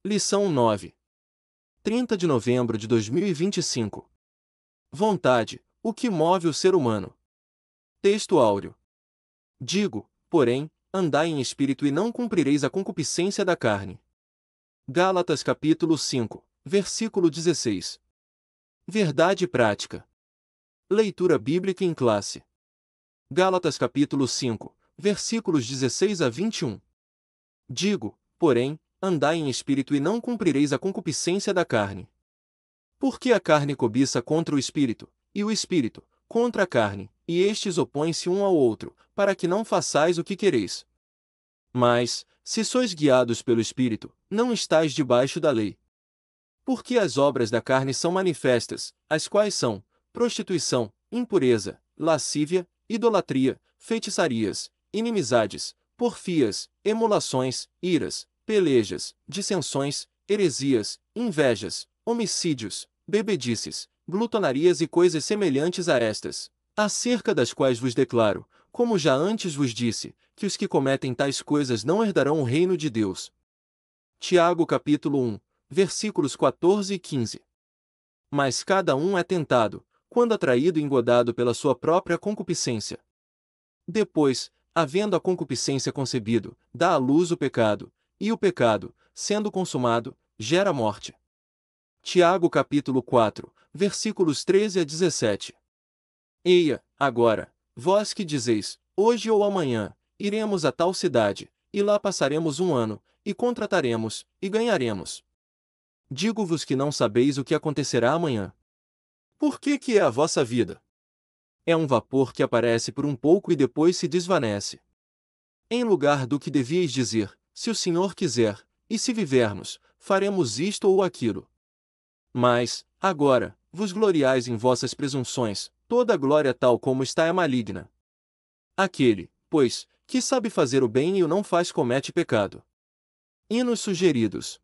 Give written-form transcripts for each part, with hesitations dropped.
Lição 9. 30 de novembro de 2025. Vontade, o que move o ser humano. Texto áureo. Digo, porém, andai em espírito e não cumprireis a concupiscência da carne. Gálatas capítulo 5, versículo 16. Verdade prática. Leitura bíblica em classe. Gálatas capítulo 5, versículos 16 a 21. Digo, porém, andai em espírito e não cumprireis a concupiscência da carne. Porque a carne cobiça contra o espírito, e o espírito, contra a carne, e estes opõem-se um ao outro, para que não façais o que quereis. Mas, se sois guiados pelo espírito, não estáis debaixo da lei. Porque as obras da carne são manifestas, as quais são prostituição, impureza, lascívia, idolatria, feitiçarias, inimizades, porfias, emulações, iras, pelejas, dissensões, heresias, invejas, homicídios, bebedices, glutonarias e coisas semelhantes a estas, acerca das quais vos declaro, como já antes vos disse, que os que cometem tais coisas não herdarão o reino de Deus. Tiago capítulo 1, versículos 14 e 15. Mas cada um é tentado, quando atraído e engodado pela sua própria concupiscência. Depois, havendo a concupiscência concebido, dá à luz o pecado, e o pecado, sendo consumado, gera morte. Tiago capítulo 4, versículos 13 a 17. Eia, agora, vós que dizeis, hoje ou amanhã, iremos a tal cidade, e lá passaremos um ano, e contrataremos, e ganharemos. Digo-vos que não sabeis o que acontecerá amanhã. Por que é a vossa vida? É um vapor que aparece por um pouco e depois se desvanece. Em lugar do que devíeis dizer, se o Senhor quiser, e se vivermos, faremos isto ou aquilo. Mas, agora, vos gloriais em vossas presunções, toda a glória tal como está é maligna. Aquele, pois, que sabe fazer o bem e o não faz comete pecado. Hinos sugeridos.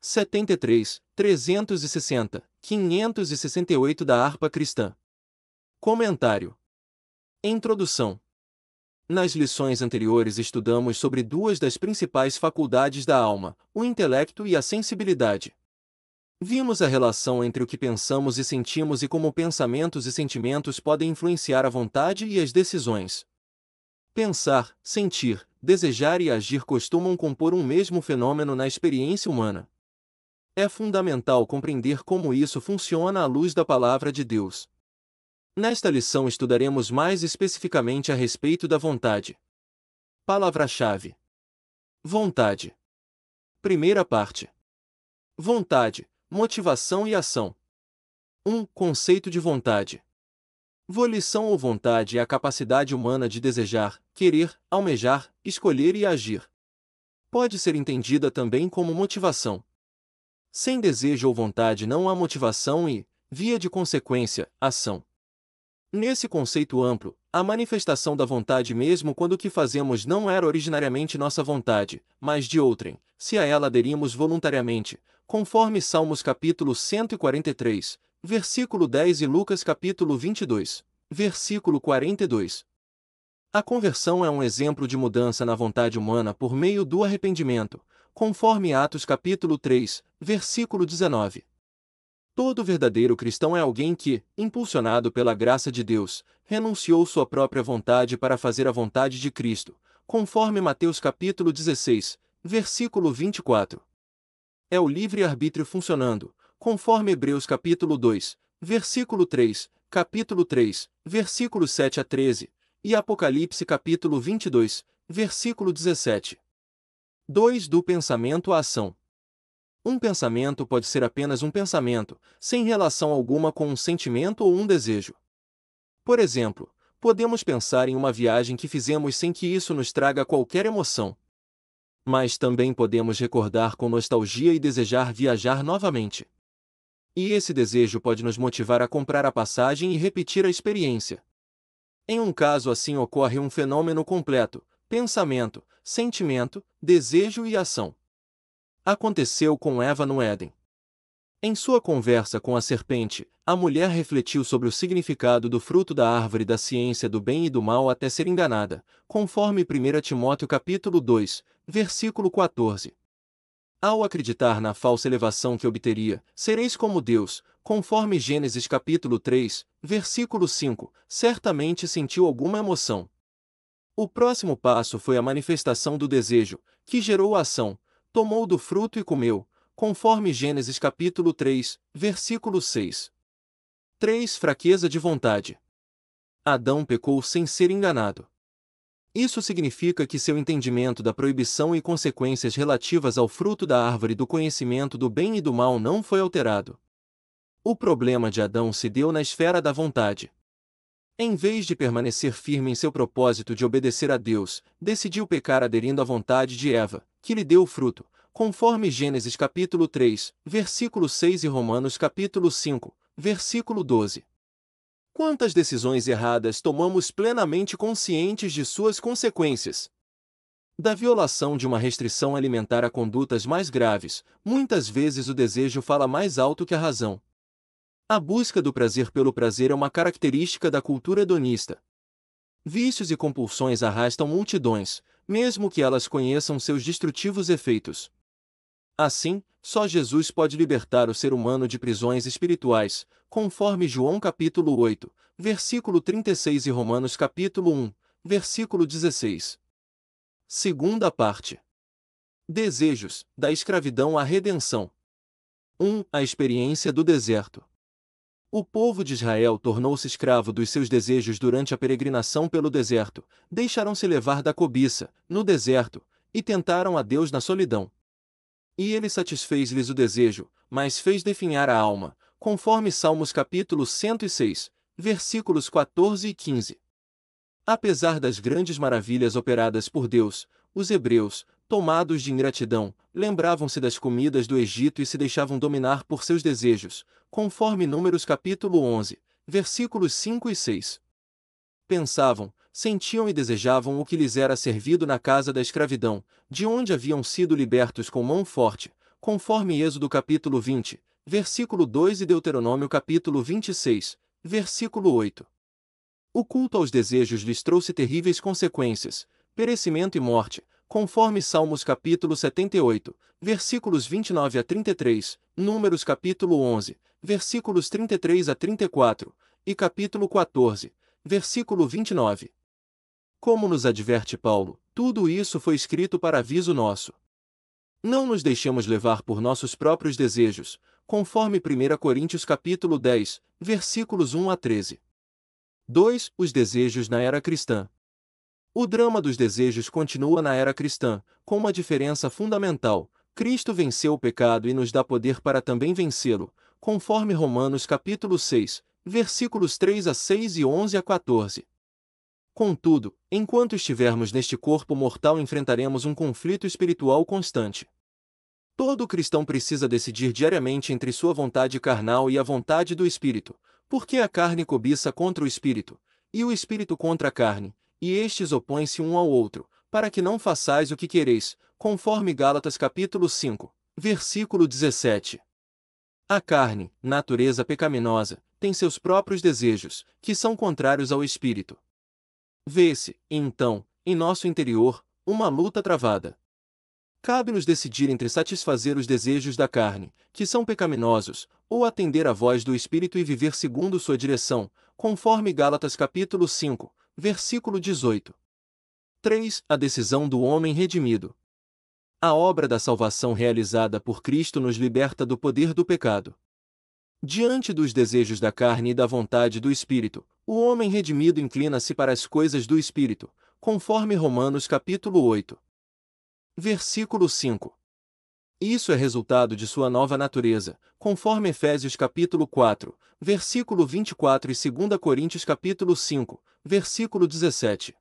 73, 360, 568 da harpa cristã. Comentário. Introdução. Nas lições anteriores estudamos sobre duas das principais faculdades da alma, o intelecto e a sensibilidade. Vimos a relação entre o que pensamos e sentimos e como pensamentos e sentimentos podem influenciar a vontade e as decisões. Pensar, sentir, desejar e agir costumam compor um mesmo fenômeno na experiência humana. É fundamental compreender como isso funciona à luz da Palavra de Deus. Nesta lição estudaremos mais especificamente a respeito da vontade. Palavra-chave: vontade. Primeira parte. Vontade, motivação e ação. 1. Conceito de vontade. Volição ou vontade é a capacidade humana de desejar, querer, almejar, escolher e agir. Pode ser entendida também como motivação. Sem desejo ou vontade não há motivação e, via de consequência, ação. Nesse conceito amplo, a manifestação da vontade mesmo quando o que fazemos não era originariamente nossa vontade, mas de outrem, se a ela aderimos voluntariamente, conforme Salmos capítulo 143, versículo 10 e Lucas capítulo 22, versículo 42. A conversão é um exemplo de mudança na vontade humana por meio do arrependimento, conforme Atos capítulo 3, versículo 19. Todo verdadeiro cristão é alguém que, impulsionado pela graça de Deus, renunciou sua própria vontade para fazer a vontade de Cristo, conforme Mateus capítulo 16, versículo 24. É o livre-arbítrio funcionando, conforme Hebreus capítulo 2, versículo 3, capítulo 3, versículos 7 a 13, e Apocalipse capítulo 22, versículo 17. 2. Do pensamento à ação. Um pensamento pode ser apenas um pensamento, sem relação alguma com um sentimento ou um desejo. Por exemplo, podemos pensar em uma viagem que fizemos sem que isso nos traga qualquer emoção. Mas também podemos recordar com nostalgia e desejar viajar novamente. E esse desejo pode nos motivar a comprar a passagem e repetir a experiência. Em um caso assim ocorre um fenômeno completo: pensamento, sentimento, desejo e ação. Aconteceu com Eva no Éden. Em sua conversa com a serpente, a mulher refletiu sobre o significado do fruto da árvore da ciência do bem e do mal até ser enganada, conforme 1 Timóteo capítulo 2, versículo 14. Ao acreditar na falsa elevação que obteria, sereis como Deus, conforme Gênesis capítulo 3, versículo 5, certamente sentiu alguma emoção. O próximo passo foi a manifestação do desejo, que gerou a ação, tomou do fruto e comeu, conforme Gênesis capítulo 3, versículo 6. 3. Fraqueza de vontade. Adão pecou sem ser enganado. Isso significa que seu entendimento da proibição e consequências relativas ao fruto da árvore do conhecimento do bem e do mal não foi alterado. O problema de Adão se deu na esfera da vontade. Em vez de permanecer firme em seu propósito de obedecer a Deus, decidiu pecar aderindo à vontade de Eva, que lhe deu o fruto, conforme Gênesis capítulo 3, versículo 6 e Romanos capítulo 5, versículo 12. Quantas decisões erradas tomamos plenamente conscientes de suas consequências? Da violação de uma restrição alimentar a condutas mais graves, muitas vezes o desejo fala mais alto que a razão. A busca do prazer pelo prazer é uma característica da cultura hedonista. Vícios e compulsões arrastam multidões, mesmo que elas conheçam seus destrutivos efeitos. Assim, só Jesus pode libertar o ser humano de prisões espirituais, conforme João capítulo 8, versículo 36 e Romanos capítulo 1, versículo 16. Segunda parte. Desejos, da escravidão à redenção. 1. A experiência do deserto. O povo de Israel tornou-se escravo dos seus desejos durante a peregrinação pelo deserto, deixaram-se levar da cobiça, no deserto, e tentaram a Deus na solidão. E ele satisfez-lhes o desejo, mas fez definhar a alma, conforme Salmos capítulo 106, versículos 14 e 15. Apesar das grandes maravilhas operadas por Deus, os hebreus, tomados de ingratidão, lembravam-se das comidas do Egito e se deixavam dominar por seus desejos, conforme Números capítulo 11, versículos 5 e 6. Pensavam, sentiam e desejavam o que lhes era servido na casa da escravidão, de onde haviam sido libertos com mão forte, conforme Êxodo capítulo 20, versículo 2 e Deuteronômio capítulo 26, versículo 8. O culto aos desejos lhes trouxe terríveis consequências, perecimento e morte, conforme Salmos capítulo 78, versículos 29 a 33, Números capítulo 11, versículos 33 a 34, e capítulo 14, versículo 29. Como nos adverte Paulo, tudo isso foi escrito para aviso nosso. Não nos deixemos levar por nossos próprios desejos, conforme 1 Coríntios capítulo 10, versículos 1 a 13. 2. Os desejos na era cristã. O drama dos desejos continua na era cristã, com uma diferença fundamental: Cristo venceu o pecado e nos dá poder para também vencê-lo, conforme Romanos capítulo 6, versículos 3 a 6 e 11 a 14. Contudo, enquanto estivermos neste corpo mortal enfrentaremos um conflito espiritual constante. Todo cristão precisa decidir diariamente entre sua vontade carnal e a vontade do Espírito, porque a carne cobiça contra o Espírito, e o Espírito contra a carne, e estes opõem-se um ao outro, para que não façais o que quereis, conforme Gálatas capítulo 5, versículo 17. A carne, natureza pecaminosa, tem seus próprios desejos, que são contrários ao Espírito. Vê-se, então, em nosso interior, uma luta travada. Cabe-nos decidir entre satisfazer os desejos da carne, que são pecaminosos, ou atender à voz do Espírito e viver segundo sua direção, conforme Gálatas capítulo 5, versículo 18. 3. A decisão do homem redimido. A obra da salvação realizada por Cristo nos liberta do poder do pecado. Diante dos desejos da carne e da vontade do Espírito, o homem redimido inclina-se para as coisas do Espírito, conforme Romanos capítulo 8. Versículo 5. Isso é resultado de sua nova natureza, conforme Efésios capítulo 4, versículo 24 e 2 Coríntios capítulo 5, versículo 17.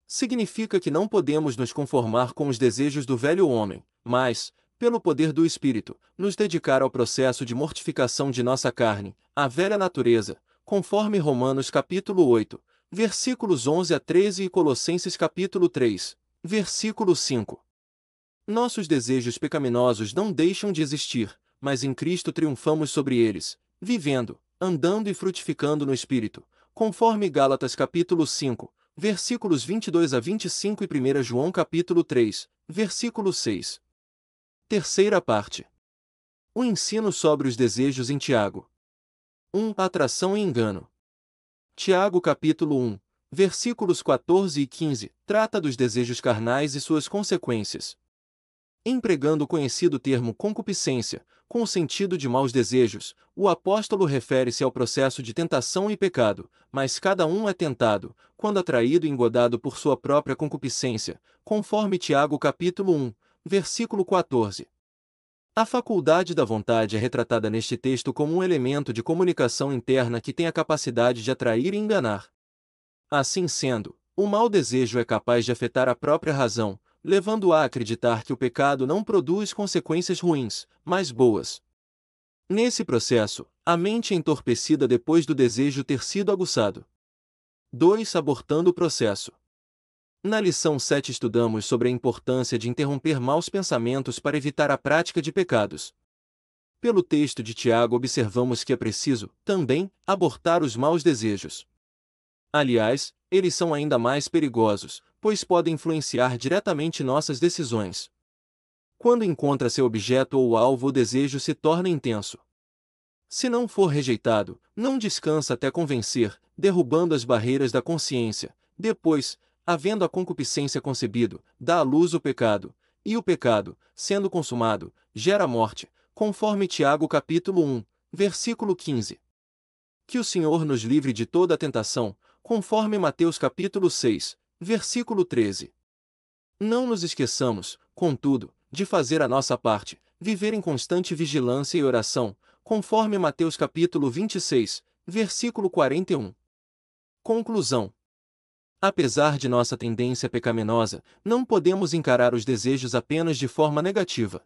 Significa que não podemos nos conformar com os desejos do velho homem, mas, pelo poder do Espírito, nos dedicar ao processo de mortificação de nossa carne, a velha natureza, conforme Romanos capítulo 8, versículos 11 a 13 e Colossenses capítulo 3, versículo 5. Nossos desejos pecaminosos não deixam de existir, mas em Cristo triunfamos sobre eles, vivendo, andando e frutificando no Espírito, conforme Gálatas capítulo 5, versículos 22 a 25 e 1 João capítulo 3, versículo 6. Terceira parte. O ensino sobre os desejos em Tiago. 1. Atração e engano. Tiago capítulo 1, versículos 14 e 15, trata dos desejos carnais e suas consequências. Empregando o conhecido termo concupiscência, com o sentido de maus desejos, o apóstolo refere-se ao processo de tentação e pecado, mas cada um é tentado, quando atraído e engodado por sua própria concupiscência, conforme Tiago capítulo 1, versículo 14. A faculdade da vontade é retratada neste texto como um elemento de comunicação interna que tem a capacidade de atrair e enganar. Assim sendo, o mau desejo é capaz de afetar a própria razão, levando-a a acreditar que o pecado não produz consequências ruins, mas boas. Nesse processo, a mente é entorpecida depois do desejo ter sido aguçado. 2. Abortando o processo. Na lição 7 estudamos sobre a importância de interromper maus pensamentos para evitar a prática de pecados. Pelo texto de Tiago observamos que é preciso, também, abortar os maus desejos. Aliás, eles são ainda mais perigosos, pois podem influenciar diretamente nossas decisões. Quando encontra seu objeto ou alvo, o desejo se torna intenso. Se não for rejeitado, não descansa até convencer, derrubando as barreiras da consciência. Depois, havendo a concupiscência concebido, dá à luz o pecado, e o pecado, sendo consumado, gera morte, conforme Tiago capítulo 1, versículo 15. Que o Senhor nos livre de toda a tentação, conforme Mateus capítulo 6, versículo 13. Não nos esqueçamos, contudo, de fazer a nossa parte, viver em constante vigilância e oração, conforme Mateus capítulo 26, versículo 41. Conclusão. Apesar de nossa tendência pecaminosa, não podemos encarar os desejos apenas de forma negativa.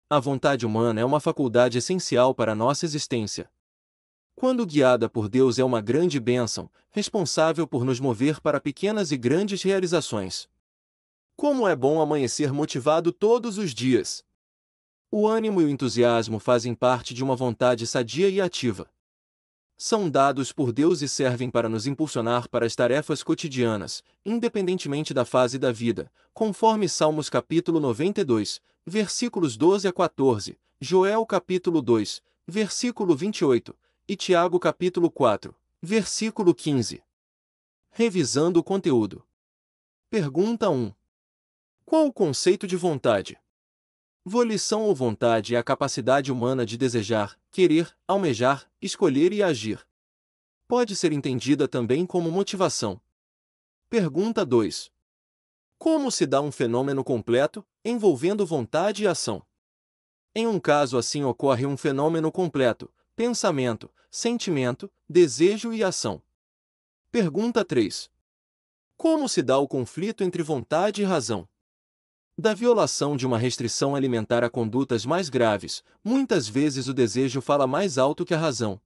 A vontade humana é uma faculdade essencial para a nossa existência. Quando guiada por Deus, é uma grande bênção, responsável por nos mover para pequenas e grandes realizações. Como é bom amanhecer motivado todos os dias! O ânimo e o entusiasmo fazem parte de uma vontade sadia e ativa. São dados por Deus e servem para nos impulsionar para as tarefas cotidianas, independentemente da fase da vida, conforme Salmos capítulo 92, versículos 12 a 14, Joel capítulo 2, versículo 28, e Tiago capítulo 4, versículo 15. Revisando o conteúdo. Pergunta 1. Qual o conceito de vontade? Volição ou vontade é a capacidade humana de desejar, querer, almejar, escolher e agir. Pode ser entendida também como motivação. Pergunta 2. Como se dá um fenômeno completo, envolvendo vontade e ação? Em um caso assim ocorre um fenômeno completo: pensamento, sentimento, desejo e ação. Pergunta 3. Como se dá o conflito entre vontade e razão? Da violação de uma restrição alimentar a condutas mais graves, muitas vezes o desejo fala mais alto que a razão.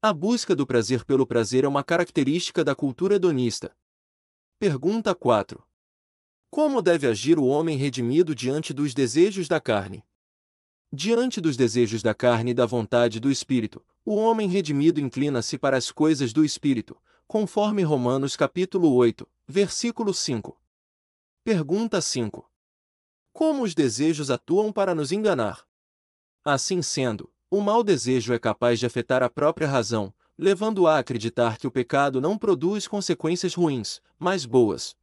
A busca do prazer pelo prazer é uma característica da cultura hedonista. Pergunta 4. Como deve agir o homem redimido diante dos desejos da carne? Diante dos desejos da carne e da vontade do Espírito, o homem redimido inclina-se para as coisas do Espírito, conforme Romanos capítulo 8, versículo 5. Pergunta 5. Como os desejos atuam para nos enganar? Assim sendo, o mau desejo é capaz de afetar a própria razão, levando-a a acreditar que o pecado não produz consequências ruins, mas boas.